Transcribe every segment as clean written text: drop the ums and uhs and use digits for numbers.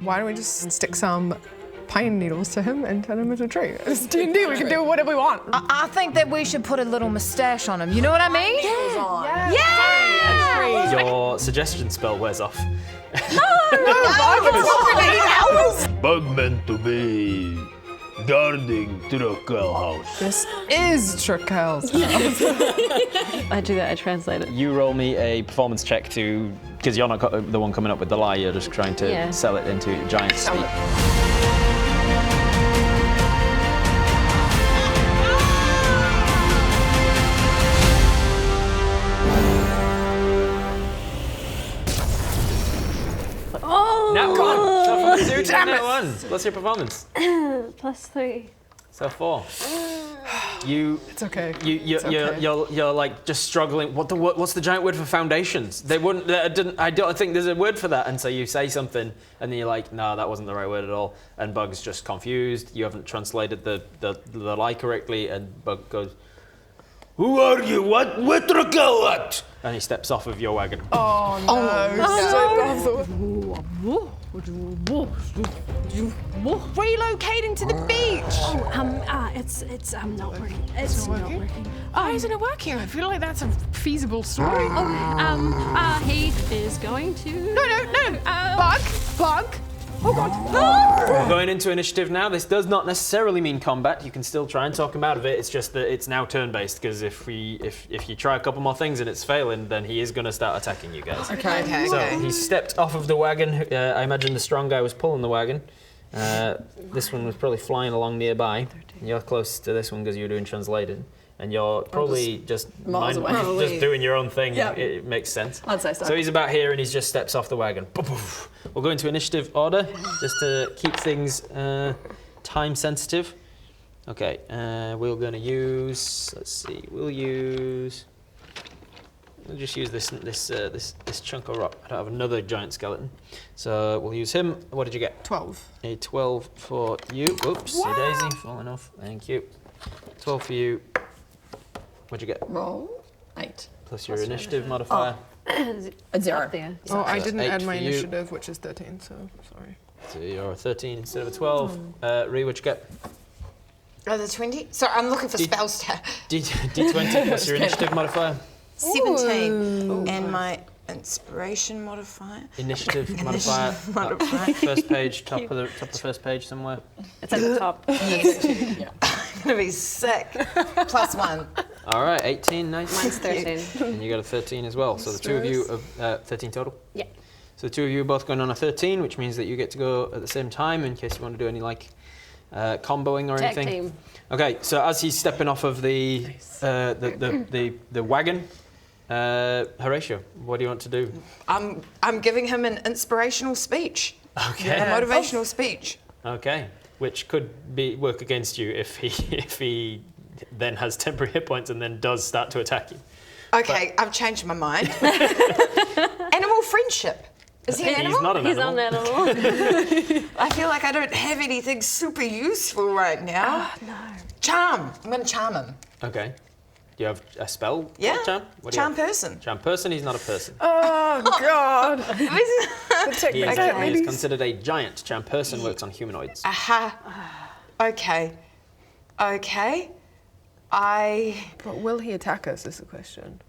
Why don't we just stick some pine needles to him and turn him into a tree? It's D&D, we can do whatever we want. I think that we should put a little moustache on him. You know what I mean? Yeah. Your suggestion spell wears off. Bug meant to be guarding Truckell house. This is Truckell's house. I do that, I translate it. You roll me a performance check to, because you're not the one coming up with the lie, you're just trying to sell it into giant speak. Nat one! So from 2 to nat 1. What's your performance? +3. So 4. It's okay. You're like just struggling. What's the giant word for foundations? They wouldn't. I don't think there's a word for that. And so you say something, and then you're like, no, that wasn't the right word at all. And Bug's just confused. You haven't translated the lie correctly. And Bug goes, Who are you? What Truckell what? and he steps off of your wagon. Oh no! Relocating to the beach. It's not working. It's not working. Why isn't it working? I feel like that's a feasible story. He is going to. No! Bug! Oh God! We're going into initiative now. This does not necessarily mean combat. You can still try and talk him out of it. It's just that it's now turn-based, because if you try a couple more things and it's failing, then he is going to start attacking you guys. Okay. So he stepped off of the wagon. I imagine the strong guy was pulling the wagon. This one was probably flying along nearby. You're close to this one because you're doing translated. And you're probably just doing your own thing. Yep. It makes sense. I'd say so. So he's about here and he just steps off the wagon. We'll go into initiative order just to keep things time sensitive. Okay, we're going to use. Let's see. We'll just use this chunk of rock. I don't have another giant skeleton, so we'll use him. What did you get? 12. A 12 for you. Oops, Daisy, falling off. Thank you. 12 for you. What'd you get? Roll 8. Plus your initiative modifier. A 0. Oh, I didn't add my for you. initiative, which is 13, so sorry. So you're a 13 instead of a 12. Ree, what'd you get? Oh, the 20? Sorry, I'm looking for spell stat. D20 plus your initiative modifier. 17. Ooh. And my inspiration modifier. Initiative modifier. First page, top of the first page somewhere. It's at the top. I'm gonna be sick. +1. All right, 18, nice. Mine's 13. And you got a 13 as well. So the two of you have 13 total? Yeah. So the two of you are both going on a 13, which means that you get to go at the same time in case you want to do any comboing or Tag anything. team. Okay, so as he's stepping off of the wagon, Horatio, what do you want to do? I'm giving him an inspirational speech. Okay. A motivational speech. Okay, which could work against you if he then has temporary hit points and then does start to attack you. Okay, I've changed my mind. Animal friendship. Is he an animal? He's not an He's animal. not an animal. I feel like I don't have anything super useful right now. No. Charm. I'm going to charm him. Okay. Do you have a spell called Yeah. charm? What do you Charm have? person. Charm person, he's not a person. Oh God! He is, Okay. he is considered a giant. Charm person works on humanoids. Aha. Okay. But will he attack us? Is the question.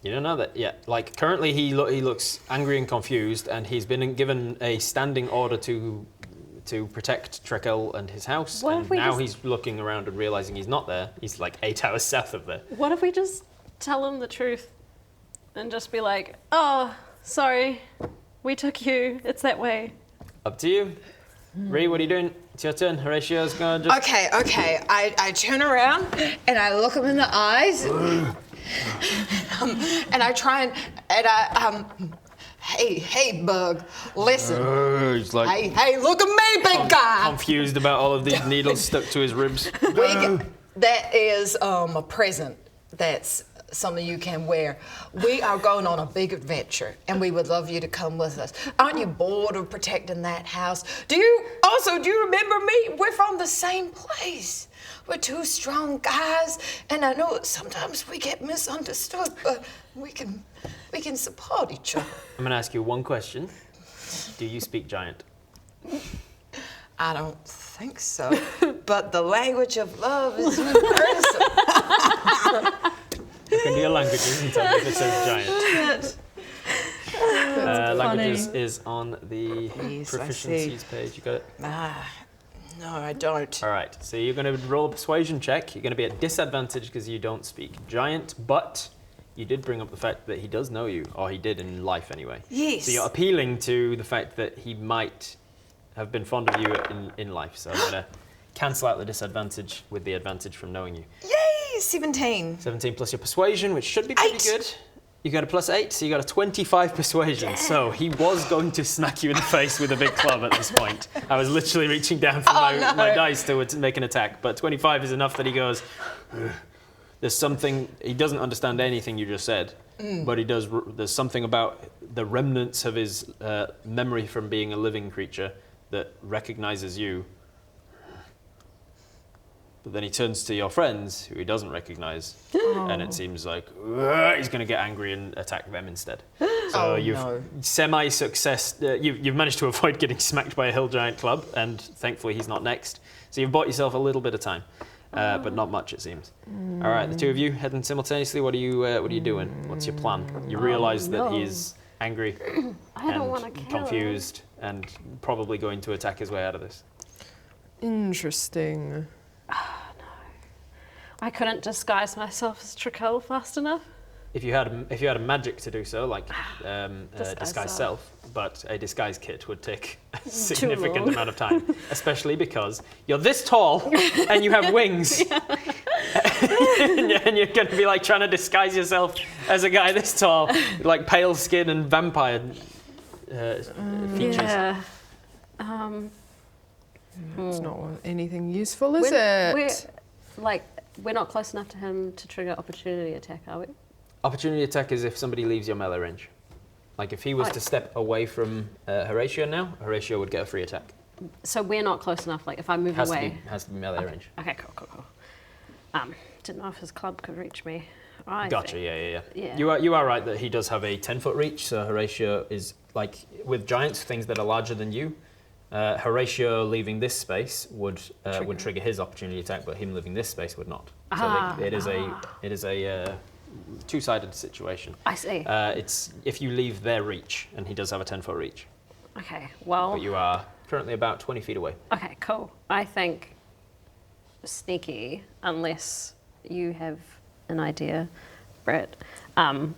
You don't know that yet. Like currently, he looks angry and confused, and he's been given a standing order to protect Truckell and his house. What and if we now just- he's looking around and realizing he's not there. He's like 8 hours south of there. What if we just tell him the truth and just be like, oh, sorry, we took you. It's that way. Up to you. Ree, what are you doing? It's your turn. Horatio's going to just... Okay. I turn around and I look him in the eyes. And I try and hey, Bug, listen. He's like, Hey, look at me, big guy. confused about all of these needles stuck to his ribs. That is a present that's something you can wear. We are going on a big adventure, and we would love you to come with us. Aren't you bored of protecting that house? Do you remember me? We're from the same place. We're two strong guys, and I know sometimes we get misunderstood, but we can support each other. I'm going to ask you one question. Do you speak giant? I don't think so. But the language of love is universal. Look into your languages and tell me if it says giant. Languages is on the Yes, I proficiencies page. You got it? No, I don't. All right. So you're going to roll a persuasion check. You're going to be at disadvantage because you don't speak giant, but you did bring up the fact that he does know you, or he did in life anyway. Yes. So you're appealing to the fact that he might have been fond of you in life. So I'm going to cancel out the disadvantage with the advantage from knowing you. Yay, 17. 17 plus your persuasion, which should be pretty 8. good. You got a +8, so you got a 25 persuasion. Yeah. So he was going to smack you in the face with a big club at this point. I was literally reaching down for my dice to make an attack, but 25 is enough that he goes, ugh. There's something, he doesn't understand anything you just said, but there's something about the remnants of his memory from being a living creature that recognizes you. But then he turns to your friends, who he doesn't recognize, and it seems like he's going to get angry and attack them instead. So semi-success. You've managed to avoid getting smacked by a hill giant club, and thankfully he's not next. So you've bought yourself a little bit of time, but not much it seems. All right, the two of you heading simultaneously. What are you doing? What's your plan? You realise that he's angry and confused, and probably going to attack his way out of this. Interesting. Oh, no. I couldn't disguise myself as Trickle fast enough. If you had a magic to do so, like disguise self, but a disguise kit would take a significant amount of time, especially because you're this tall and you have wings, and you're going to be like trying to disguise yourself as a guy this tall, like pale skin and vampire features. Yeah. It's not anything useful, is it? We're not close enough to him to trigger opportunity attack, are we? Opportunity attack is if somebody leaves your melee range. Like if he was to step away from Horatio now, Horatio would get a free attack. So we're not close enough. Like if I move away, has to be melee range. Okay, cool. Didn't know if his club could reach me. Gotcha. Yeah. You are right that he does have a 10-foot reach. So Horatio is like with giants, things that are larger than you. Horatio leaving this space would trigger his opportunity attack, but him leaving this space would not. So it is a two-sided situation. I see. It's if you leave their reach, and he does have a 10-foot reach. Okay, well. But you are currently about 20 feet away. Okay, cool. I think sneaky, unless you have an idea, Brett,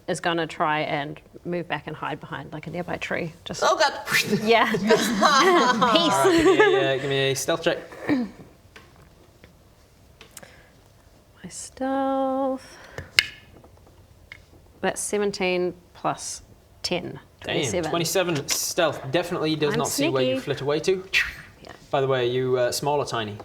is going to try and move back and hide behind like a nearby tree. Just Oh God! yeah. Peace. All right, give me a stealth check. My stealth. That's 17 plus 10. 27. Damn, 27 stealth definitely does I'm not see where you sneaky. flit away to. Yeah. By the way, are you small or tiny?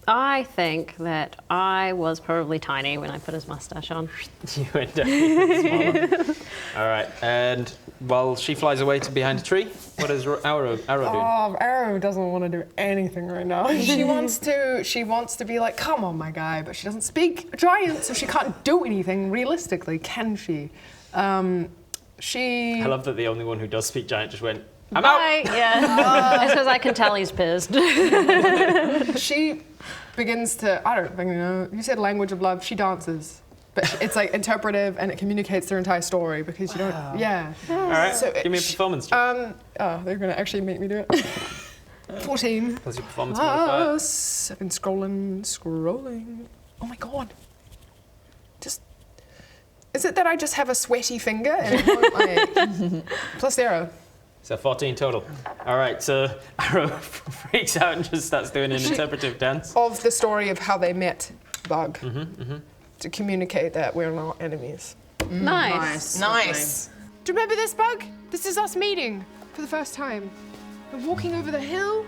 I think that I was probably tiny when I put his mustache on. You went definitely smaller. All right, and while she flies away to behind a tree, what does Arrow do? Oh, Arrow doesn't want to do anything right now. She wants to be like, come on, my guy, but she doesn't speak giant, so she can't do anything realistically, can she? I love that the only one who does speak giant just went, I'm Bye. out! Yeah. It's because I can tell he's pissed. She begins to, I don't fucking know, you said language of love, she dances. But it's like interpretive and it communicates their entire story because you don't, yeah. All right, So give me a performance check. They're gonna actually make me do it. 14. Plus your performance modifier. I've been scrolling. Oh my God. Is it that I just have a sweaty finger and it won't like, plus 0. So 14 total. All right, so Arrow freaks out and just starts doing an interpretive dance. Of the story of how they met Bug. To communicate that we're not enemies. Nice. Nice. Do you remember this, Bug? This is us meeting for the first time. We're walking over the hill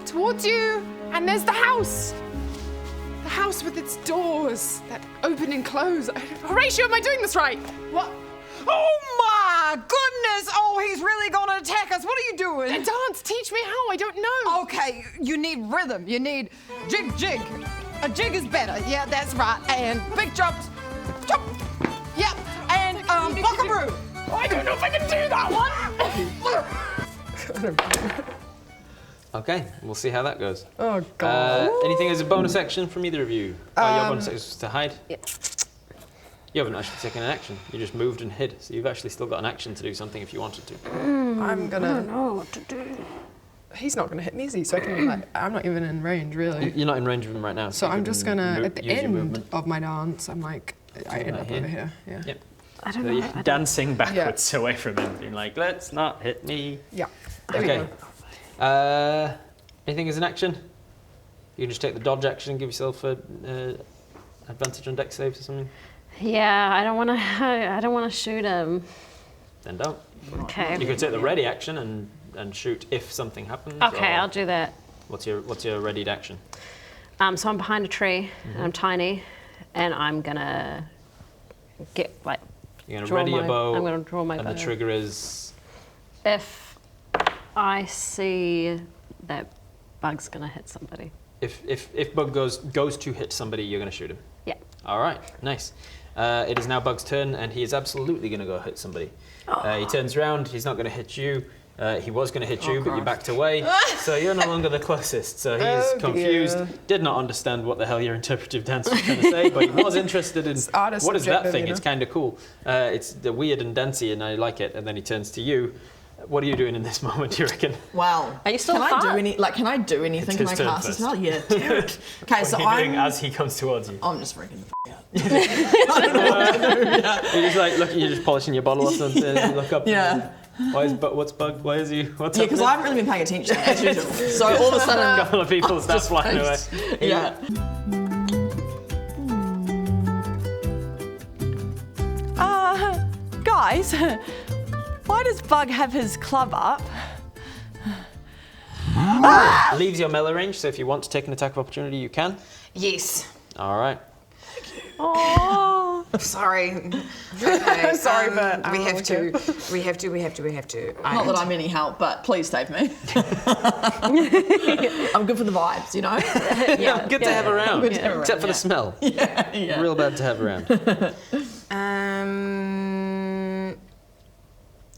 towards you, and there's the house. The house with its doors that open and close. Horatio, am I doing this right? What? Oh my goodness! Oh, he's really gonna attack us. What are you doing? A dance. Teach me how. I don't know. Okay, you need rhythm. You need jig. A jig is better. Yeah, that's right. And big jumps. Jump. Yep. And buckaroo. I don't know if I can do that one. Okay, we'll see how that goes. Oh god. Anything as a bonus action from either of you? Your bonus action is to hide? Yep. You haven't actually taken an action. You just moved and hid. So you've actually still got an action to do something if you wanted to. I'm gonna. I don't know what to do. He's not gonna hit me, is he? So I can like. I'm not even in range, really. You're not in range of him right now. So you I'm can just gonna at the use your end movement. of my dance. I'm like, I end Right up here. over here. Yeah. Yep. I don't So know. you- I don't- Dancing backwards away from him, being like, let's not hit me. Yeah. There we Okay. go. Anything as an action? You can just take the dodge action and give yourself a advantage on dex saves or something. Yeah, I don't want to. I don't want to shoot him. Then don't. Okay. You could take the ready action and shoot if something happens. Okay, or I'll do that. What's your readied action? So I'm behind a tree, and I'm tiny, and I'm gonna get like. You're gonna Draw ready your my- bow. I'm gonna draw my and bow. the trigger is If I see that Bug's gonna hit somebody. if Bug goes to hit somebody, you're gonna shoot him. Yeah. All right, nice. It is now Bug's turn, and he is absolutely going to go hit somebody. He turns around. He's not going to hit you. He was going to hit you, but you backed away. So you're no longer the closest. So he's confused. dear. Did not understand what the hell your interpretive dance was trying to say, but he was interested in artist what is that subjective, thing? you know? It's kind of cool. It's the weird and dancey, and I like it. And then he turns to you. What are you doing in this moment, do you reckon? Well, Are you still can I far? do any? Like, can I do anything? It's Can I his turn cast a first. spell? Yeah, dude. Okay, so What are you doing I'm. as he comes towards you? I'm just freaking the f- out. You're just like, look, you're just polishing your bottle or something. Yeah. You look up. Yeah. Why is what's Bug? Why is he? What's Yeah, because I happening? haven't really been paying attention as usual. So all of a A sudden, couple of people start just flying away. faced. Yeah. Guys, why does Bug have his club up? Leaves your melee range, so if you want to take an attack of opportunity, you can. Yes. All right. Oh. Sorry. Okay, Sorry, but we I'm have okay. to. We have to. Not that I'm any help, but please save me. I'm good for the vibes, you know? Yeah, good to have around. Good to have around, Except for yeah. the smell. Yeah. Real bad to have around.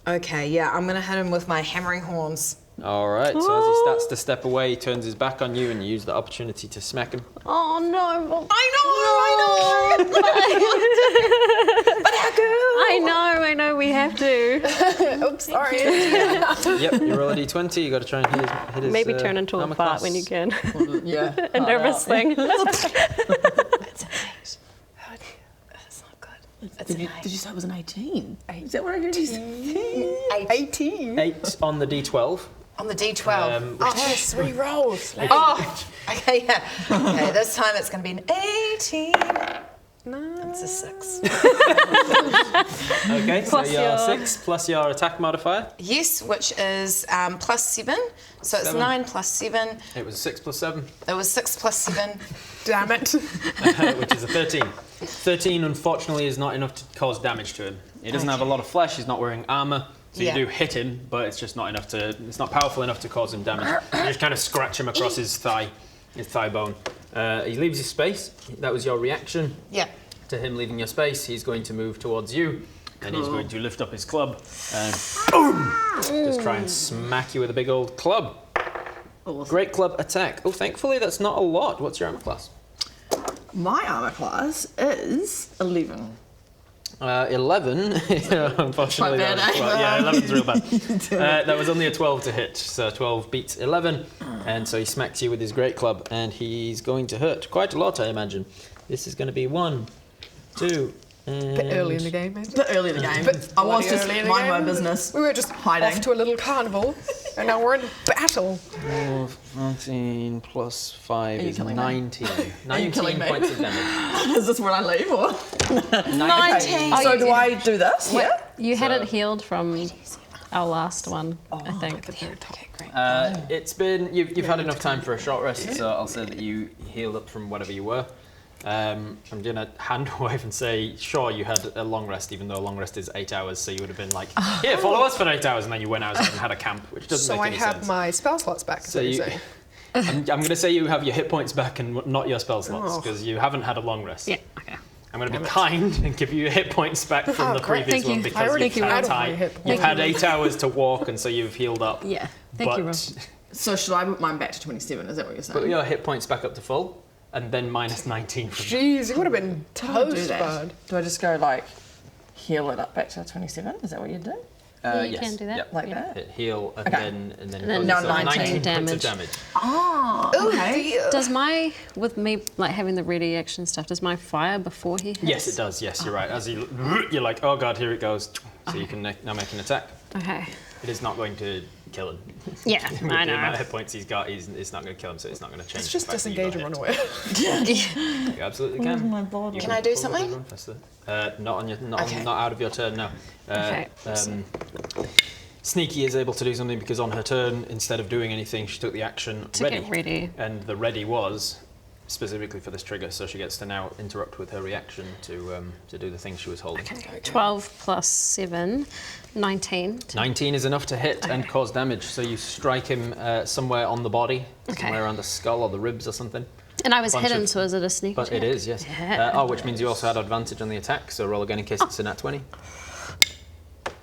Okay, yeah, I'm gonna hit him with my hammering horns. All right. So as he starts to step away, he turns his back on you, and you use the opportunity to smack him. Oh no. I know. But how good? I know. We have to. Oops, sorry. Yep. You roll a d20. You got to try and hit his. Maybe turn into a armor fart class. when you can. Yeah. A nervous thing. That's not good. That's Did you say it was an 18? Is that what I heard you say? 18. 8 on the d12. on the D12. which- Oh, yes, re-rolls. Oh, okay, yeah. Okay, this time it's going to be an 18. It's a 6. Okay, so Plus you're your- 6 plus your attack modifier. Yes, which is plus 7. So it's 7. 9 plus 7. It was 6 plus 7, It was 6 plus 7. Damn it. which is a 13. 13, unfortunately, is not enough to cause damage to him. He doesn't have a lot of flesh. He's not wearing armor. So Yeah. you do hit him, but it's just not enough to. It's not powerful enough to cause him damage. You just kind of scratch him across his thigh bone. He leaves his space. That was your reaction Yeah. to him leaving your space. He's going to move towards you, and he's going to lift up his club and boom, just try and smack you with a big old club. Awesome. Great club attack. Oh, thankfully that's not a lot. What's your armor class? My armor class is 11. 11. Unfortunately, Quite bad, that was, eh? well, yeah, 11's real bad. That was only a 12 to hit, so 12 beats 11, and so he smacks you with his great club, and he's going to hurt quite a lot, I imagine. This is going to be 1, 2, and Bit early in the game, maybe. Bit early in the game. But I was bloody just early in the minding my game. business. We were just hiding. off to a little carnival, and now we're in battle. 14 plus 5 Are you is killing me? 19. Are you killing 19 me? points of damage. Is this where I leave or? 19. So do I do this? Wait, Yeah. you hadn't healed from our last one, I think. Okay, great. It's been you've had enough time for a short rest, so I'll say that you healed up from whatever you were. I'm gonna hand wave and say, sure, you had a long rest, even though a long rest is 8 hours, so you would have been like, here, follow us for 8 hours, and then you went out and had a camp, which doesn't So make I any have sense. my spell slots back, So so you you- say. I'm gonna say you have your hit points back and not your spell slots, Oh. because you haven't had a long rest. Yeah, okay. I'm gonna be kind and give you your hit points back from Oh, the great. previous Thank you. one I because already you've came had out of my time. hit You've points. had 8 hours to walk, and so you've healed up. Yeah, thank you, Rob. So should I put mine back to 27? Is that what you're saying? Put your hit points back up to full, and then minus 19 from Jeez, you would have been How do I do toast, that? bud. Do I just go like heal it up back to 27? Is that what you do? Yeah, you yes. can do that. Yep. Like Yeah. that? Hit heal, and Okay. then now so 19 points of damage. damage. Oh, okay. Does my, with me like having the ready action stuff, does my fire before he hits? Yes, it does. Yes, you're right. As you're like, oh god, here it goes. So you can now make an attack. Okay. It is not going to kill him. Yeah, With I the amount know. of hit points he's got, it's not going to kill him, so it's not going to change. Let's just the fact that you disengage got and hit. run away. You absolutely can. my bottle? You Can I do probably something? run faster. Not on your, Okay. not out of your turn. No. Okay. Sneaky is able to do something because on her turn, instead of doing anything, she took the action To get ready. and the ready was specifically for this trigger, so she gets to now interrupt with her reaction to do the thing she was holding. Okay. 12 plus 7, 19. 19 is enough to hit and cause damage, so you strike him somewhere on the body, Okay. somewhere around the skull or the ribs or something. And I was Bunch hidden, of- so is it a sneak But attack? it is, yes. Yeah. Which means you also had advantage on the attack, so roll again in case it's a nat 20.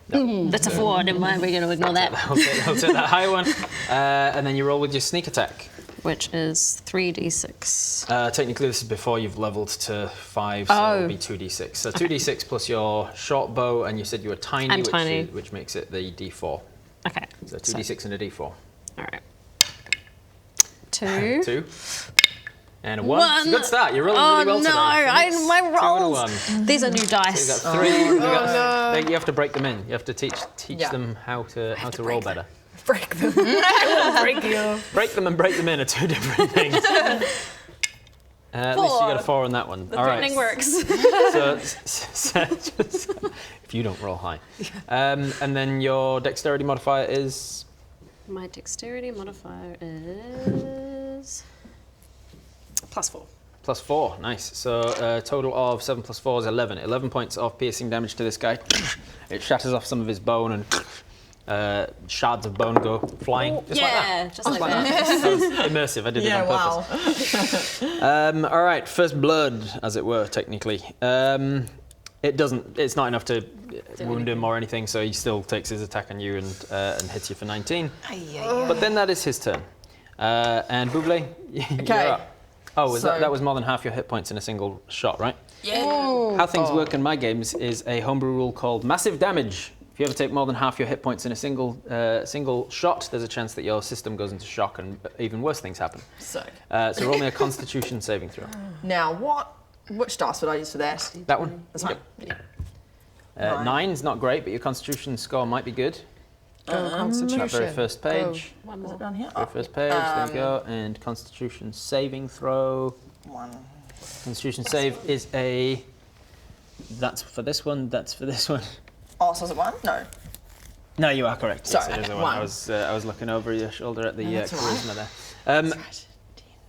That's a 4, never mind, we're going to ignore that. I'll take that high one. And then you roll with your sneak attack. Which is 3d6. Technically, this is before you've leveled to 5, so it'll be 2d6. So 2d6 plus your short bow, and you said you were tiny, I'm tiny. which makes it the d4. Okay. So 2d6 and a d4. Alright. 2. 2. And a 1. It's a good start. You're rolling Oh really well no, today. my 2 and a rolls. 1. These are new So you dice. got 3. You have to break them in. You have to teach Yeah. them how to roll better. Break them. Break you. Break them and break them in are two different things. At least you got a 4 on that one. All right. Threatening works. So if you don't roll high. And then your dexterity modifier is My dexterity modifier is +4. +4. Nice. So a total of 7 plus 4 is 11. 11 points of piercing damage to this guy. It shatters off some of his bone and shards of bone go flying. Just like that. Just like that. That was immersive. I did it on purpose. All right, first blood, as it were, technically. It's not enough to wound him or anything, so he still takes his attack on you and hits you for 19. But then that is his turn. And Buble, you're up. Oh, that was more than half your hit points in a single shot, right? Yeah. How things work in my games is a homebrew rule called massive damage. If you ever take more than half your hit points in a single shot, there's a chance that your system goes into shock and even worse things happen. Sick. So roll me a Constitution saving throw. Now, which dice would I use for that? That one? This one? Yep. Nine. 9's not great, but your Constitution score might be good. Constitution. That very first page. One Is more. it down here? Very first page, there you go. And Constitution saving throw. 1. Constitution save is a... That's for this one, that's for this one. Oh, so is it 1? No. No, you are correct. Sorry, yes, it is okay, a one. one. I was looking over your shoulder at the that's all right. charisma there.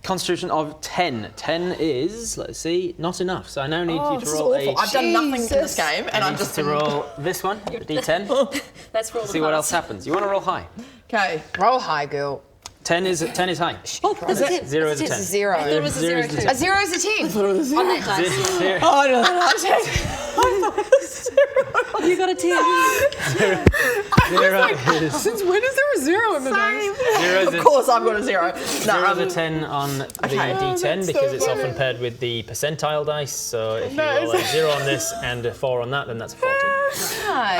Constitution of 10. 10 is, let's see, not enough. So I now need you This to is roll awful. I've done nothing in this game, and I I'm need just to roll this one, the d10. That's for all the See what parts. else happens. You want to roll high. Okay. Roll high, girl. 10 is high. Oh, is it? 0 is a 10. Zero. I thought it was a 0 is a too. A 0 is a 10. On that dice. Zero. Oh, no, no, You got a 10. Zero is Since when is there a 0 in the dice? zero is Of a course I've got a 0. zero is a 10 on the d10 that's because so it's often funny. paired with the percentile dice. So if you That roll is- a 0 on this and a 4 on that, then that's a 14.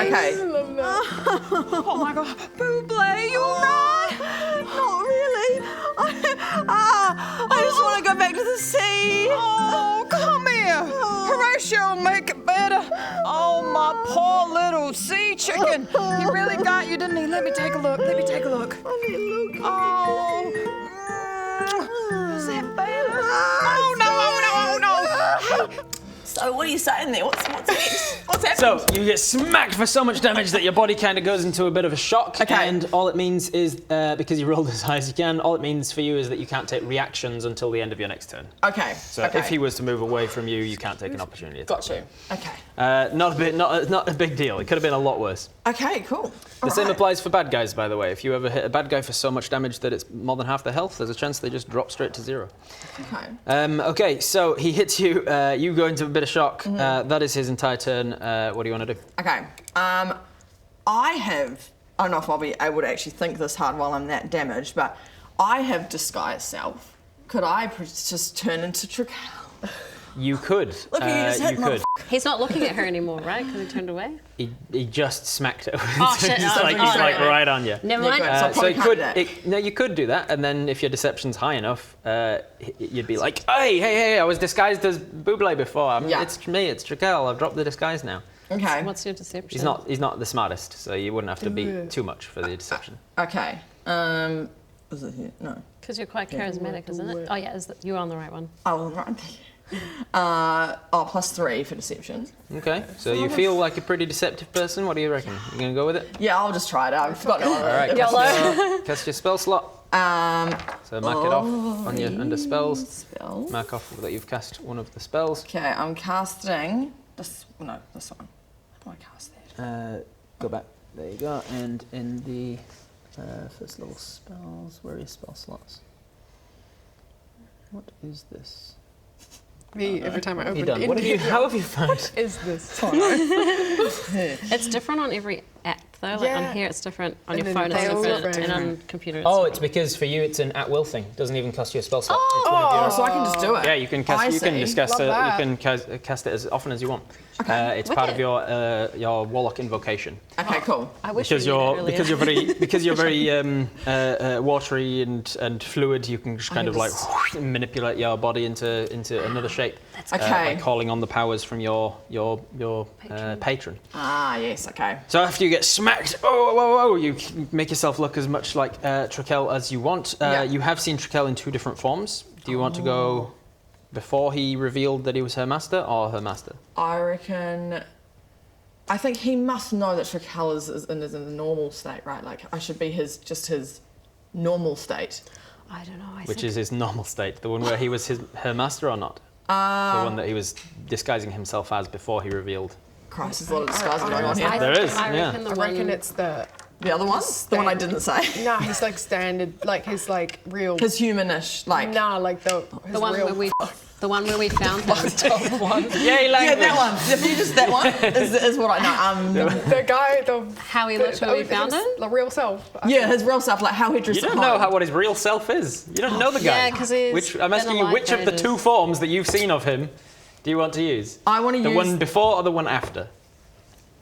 Okay. Oh my god. Buble, you're right. Not really. I just want to go back to the sea. Oh, come here. Horatio, make it better. Oh, my poor little sea chicken. He really got you, didn't he? Let me take a look. Let me take a look. Oh. Is that better? Oh, no, oh, no, oh, no. So what are you saying there? What's next? What's happening? So you get smacked for so much damage that your body kind of goes into a bit of a shock. Okay. And all it means is, because you rolled as high as you can, all it means for you is that you can't take reactions until the end of your next turn. Okay. So okay. if he was to move away from you, you can't take an opportunity attack. Got you. Okay. Not a big deal. It could have been a lot worse. Okay, cool. The same applies for bad guys, by the way. If you ever hit a bad guy for so much damage that it's more than half their health, there's a chance they just drop straight to 0. Okay. Okay, so he hits you. You go into a bit of shock. That is his entire turn. What do you want to do? Okay. I don't know if I'll be able to actually think this hard while I'm that damaged, but I have disguise self. Could I just turn into Trical? You could. Look, you just hit you could. He's not looking at her anymore, right? Because he turned away. He just smacked her. Oh, shit. He's Oh, like, oh, he's like right. right on you. Never Yeah, mind. good. So I So probably you can't could, do that. no, you could do that, and then if your deception's high enough, you'd be like, hey, I was disguised as Buble before. Yeah. It's me, it's Trikel. I've dropped the disguise now. Okay. What's your deception? He's not the smartest, so you wouldn't have to be too much for the deception. Okay. Is it here? No. Because you're quite charismatic, isn't it? Oh, yeah, you're on the right one. I was right. +3 for deception. Okay, so you feel like a pretty deceptive person. What do you reckon? You gonna go with it? Yeah, I'll just try it. I've forgotten all All right, cast your spell slot. So mark it off on your under spells. Spells. Mark off that you've cast one of the spells. Okay, I'm casting this. No, this one. How do I cast that? Go back. There you go. And in the first level spells, where are your spell slots? What is this? Me, every time I What have you open done? What have you? How have you found? is this? It's different on every app, though. Like Yeah. on here, it's different. On And your then phone, it's they all different. different. And on computer, it's Oh, different. it's because for you it's an at-will thing. It doesn't even cost you a spell slot. Oh, so I can just do it. Yeah, you can cast. I You can see. just cast. Love that. You can cast it as often as you want. Okay. It's part of Wicked. your warlock invocation. Okay, cool. I wish Because we did it you're earlier. because you're very watery and fluid. You can just kind of like manipulate your body into another shape. Okay. By calling on the powers from your patron. Ah, yes. Okay. So after you get smacked, oh, you make yourself look as much like Trikel as you want. Yeah. You have seen Trikel in 2 different forms. Do you want to go before he revealed that he was her master, or her master? I reckon. I think he must know that Trical is in the normal state, right? Like I should be his normal state. I don't know. Which is his normal state, the one where he was her master or not? The one that he was disguising himself as before he revealed. Christ, there's a lot of disguising going on I here. There is, I yeah. reckon the I reckon one, it's the The other one? The one I didn't say. nah. He's like standard, like his like real. His humanish, like. Nah, like his the one real. where we found him. Yay, Yeah, language! that one. If you just that one is what I know. The guy, How he looked when we found him. the real self. Yeah, his real self, like how he dressed You at don't know home. what his real self is. You don't know the guy. Yeah, 'cause he's Which I'm been asking you, alive which of the ages. 2 forms that you've seen of him do you want to use? I want to The use. one before or the one after?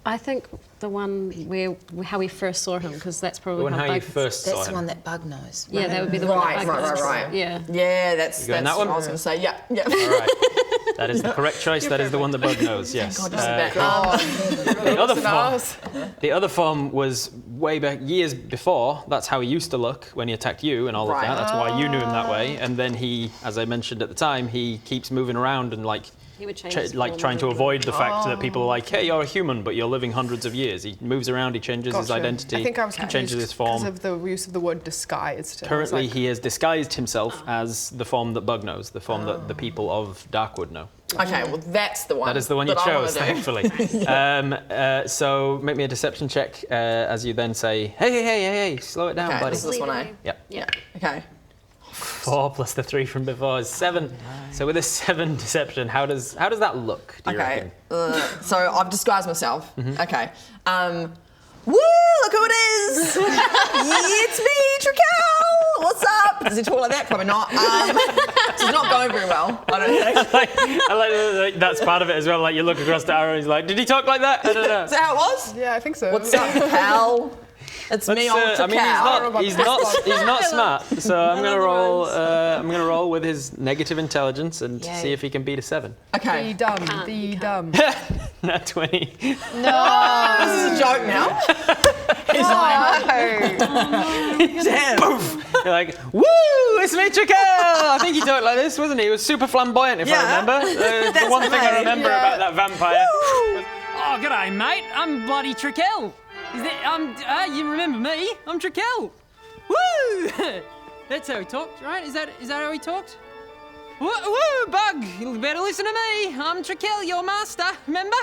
I think the one where how we first saw him, because that's probably The one how you Bug- first saw That's the him. one that Bug knows. Yeah, that would be the one. Right, that Bug right, knows. right. Yeah. Yeah, that's going that's that what one? I was going to say. Yeah, yeah. All right. That is the correct choice. That is the one that Bug knows, yes. God, you said that. The other form, Us. the other form was way back years before. That's how he used to look when he attacked you and all of Right. that. That's why you knew him that way. And then he, as I mentioned at the time, he keeps moving around and like He would change his form trying to every- avoid the fact that people are like, hey, you're a human, but you're living hundreds of years. He moves around, he changes his Gotcha. identity, I think I was changes his because form. of the use of the word disguised. I was Currently, like, he has disguised himself as the form that Bug knows, the form that the people of Darkwood know. Okay, well that's the one. That is the one you that I wanna chose, do. thankfully. So make me a deception check as you then say, hey, slow it down, Okay, buddy. this is this one, eh? Yep. Yeah. Okay. 4 plus the 3 from before is 7. So with a 7 deception, how does that look? Do you Okay. reckon? So I've disguised myself. Mm-hmm. Okay. Woo! Look who it is! It's me, Trical. What's up? Does he talk like that? Probably not. So it's not going very well. I don't think. I like that's part of it as well. Like you look across the arrow, and he's like, "Did he talk like that?" I don't know. Is that how it was? yeah, I think so. What's up, pal? It's me, old I mean, Trical. he's not smart. So I'm gonna roll. I'm gonna roll with his negative intelligence and see if he can beat a 7. Be Okay. dumb. Can't, Be you dumb. Not 20. This is a joke now. He's like, damn. You're like, woo! It's me, Trikel! I think he talked like this, wasn't he? He was super flamboyant, if I Yeah. remember. The That's one thing I right. remember Yeah. about that vampire. Oh, g'day, mate. I'm bloody Trikel. Is that, you remember me? I'm Trikel. Woo! That's how he talked, right? Is that how he talked? Woo, Bug! You better listen to me. I'm Trikel, your master. Remember?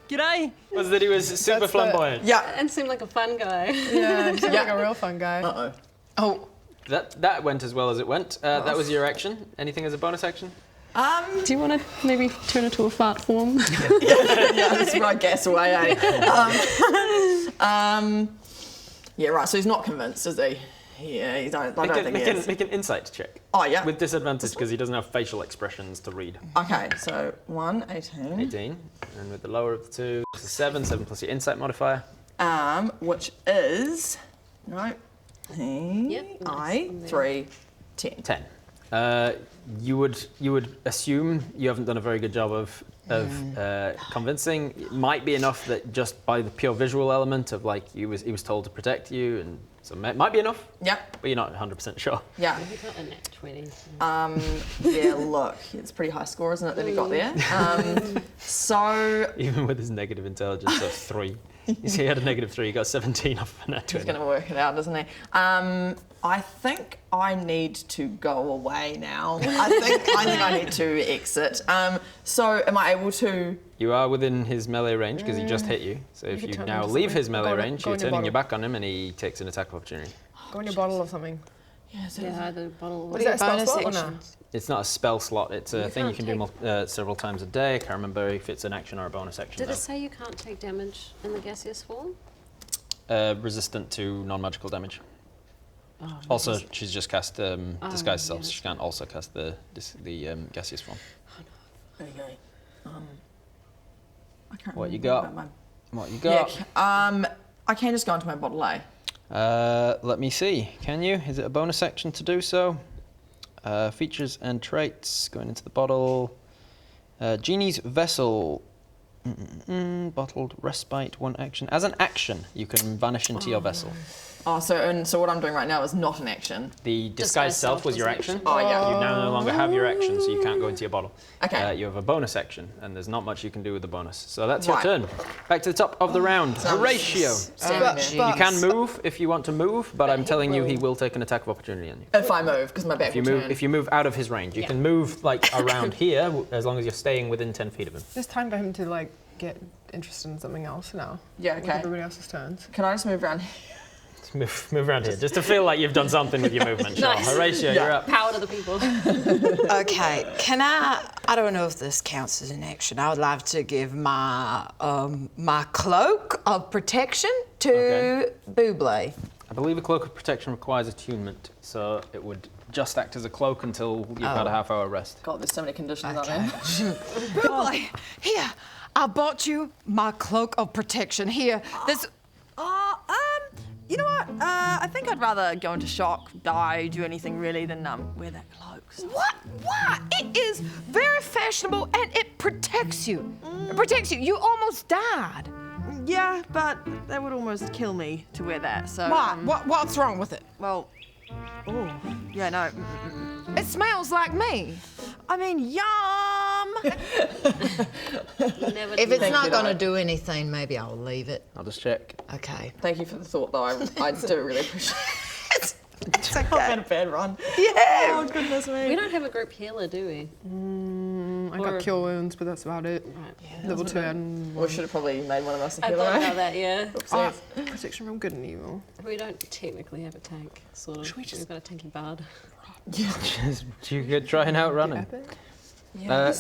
G'day. Was that he was super That's the- flamboyant. Yeah. And seemed like a fun guy. Yeah, you seem like a real fun guy. Uh-oh. Oh. That went as well as it went. That was your action. Anything as a bonus action? Do you want to maybe turn into a fart form? Yeah, that's right, gas away, eh? Yeah, right, so he's not convinced, is he? Yeah, I don't think he is. Make an insight check. Oh, yeah. With disadvantage because he doesn't have facial expressions to read. Okay, so 1, 18. 18. And with the lower of the two, it's a 7. 7 plus your insight modifier. Which is... No. Yep, nice. 3, 10. 10. You would assume you haven't done a very good job of convincing. It might be enough that just by the pure visual element of like he was told to protect you, and so it might be enough. Yep. But you're not 100% sure. Yeah. We got a nat 20. Yeah, look, it's a pretty high score, isn't it, that he got there? So... Even with his negative intelligence of 3. You see, he had a -3. He got 17 off of a nat 20. He's going to work it out, doesn't he? I think I need to go away now. I think I need to exit. So am I able to... You are within his melee range because he just hit you. So if could you turn now into leave something. his melee Go on- range, go you're on your turning your bottle. back on him and he takes an attack of opportunity. Go in your bottle or something. Yeah, the bottle. Is that a spell bonus slot or no? action? It's not a spell slot, it's a thing you can't can do several times a day. I can't remember if it's an action or a bonus action. Did though. it say you can't take damage in the gaseous form? Resistant to non-magical damage. Oh, Also, she's just cast disguise self, yeah, so she can't also cast the gaseous form. There you go. I can't What you remember got? about my... What you got? Yeah, I can just go into my bottle, eh? Let me see. Can you? Is it a bonus action to do so? Features and traits going into the bottle. Genie's vessel. Bottled respite 1 action. As an action, you can vanish into your vessel. Oh, so what I'm doing right now is not an action. The disguise self was your action. Oh, yeah. You now no longer have your action, so you can't go into your bottle. Okay. You have a bonus action, and there's not much you can do with the bonus. So that's your Right. turn. Back to the top of the round. Horatio. Standing there. You can move if you want to move, but I'm telling you he will take an attack of opportunity on you. If I move, because my back If you will move, turn. if you move out of his range, you can move like around here as long as you're staying within 10 feet of him. It's time for him to like get interested in something else now. Yeah, With okay. everybody else's turns. Can I just move around? Just move around here, just to feel like you've done something with your movement. Sure. Nice. Horatio, you're up. Power to the people. Okay, can I don't know if this counts as an action. I would like to give my my cloak of protection to Okay. Buble. I believe a cloak of protection requires attunement, so it would just act as a cloak until you've had a half-hour rest. God, there's so many conditions out Okay. there. Buble, here, I bought you my cloak of protection. Here, this. You know what? I think I'd rather go into shock, die, do anything really than wear that cloak. What? Why? It is very fashionable and it protects you. It protects you. You almost died. Yeah, but that would almost kill me to wear that. So Why? What's wrong with it? well, oh yeah, no. It smells like me. I mean, yum. Never If it's not you, going to Di. do anything, maybe I'll leave it. I'll just check. Okay. Thank you for the thought, though. I do really appreciate it. It's I've okay. had a bad run. Yeah. Oh, goodness me. We don't have a group healer, do we? I got cure wounds, but that's about it. Right. Level 2 and We should have probably made one of us a I healer. thought eh? about that, yeah. protection from good and evil. We don't technically have a tank, sort of. We've got a tanky bard. You could try and outrun him. Epic.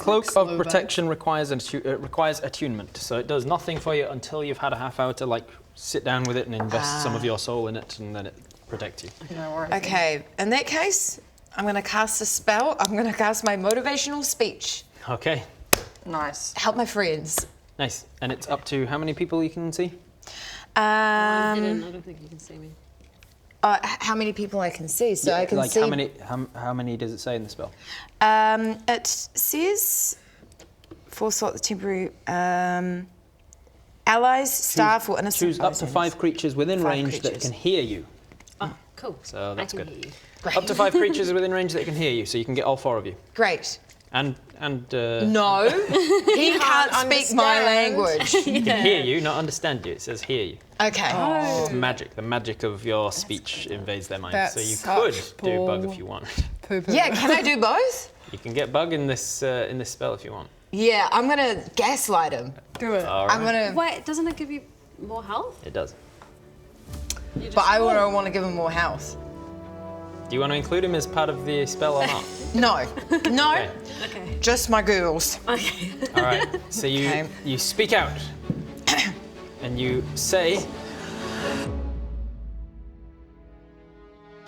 Cloak slow of protection requires attunement, so it does nothing for you until you've had a half hour to like sit down with it and invest some of your soul in it, and then it protects you. No worries. Okay. In that case, I'm going to cast a spell. I'm going to cast my motivational speech. Okay, Nice. Help my friends. nice. And it's up to how many people you can see? I'm hidden. I don't think you can see me. How many people I can see? So I can like see. how many does it say in the spell? It says for sort of temporary allies, staff, or innocent. Choose up to 5 creatures within 5 range that creatures. can hear you. Oh, cool. So that's I can good. hear you. Up to 5 creatures within range that can hear you, so you can get all 4 of you. Great. And No, he can't speak my understand. language. he can hear you, not understand you. It says hear you. Okay. It's magic. The magic of your speech invades their minds. That's So you such could do bug poor- if you want. Poo-poo. Yeah, can I do both? You can get bug in this spell if you want. Yeah, I'm gonna gaslight him. Do it. All right. I'm gonna, Wait, doesn't it give you more health? It does. You just but I don't want to give him more health. Do you want to include him as part of the spell or not? No, no, Okay. Okay. just my girls. Okay. All right. So Okay. you speak out, and you say,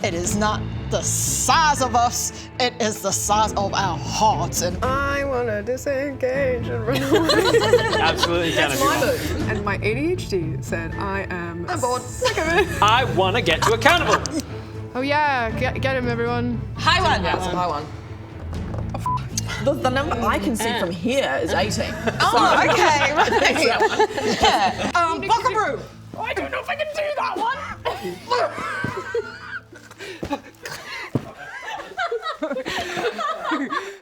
It is not the size of us, it is the size of our hearts. And I want to disengage and run away. Absolutely can if you want. And my ADHD said I am bored. sick of it. I want to get to accountable. Oh yeah, get him, everyone. High one. Yeah, it's a high one. The number I can see from here is 18. oh, okay, right. Yeah. Buckle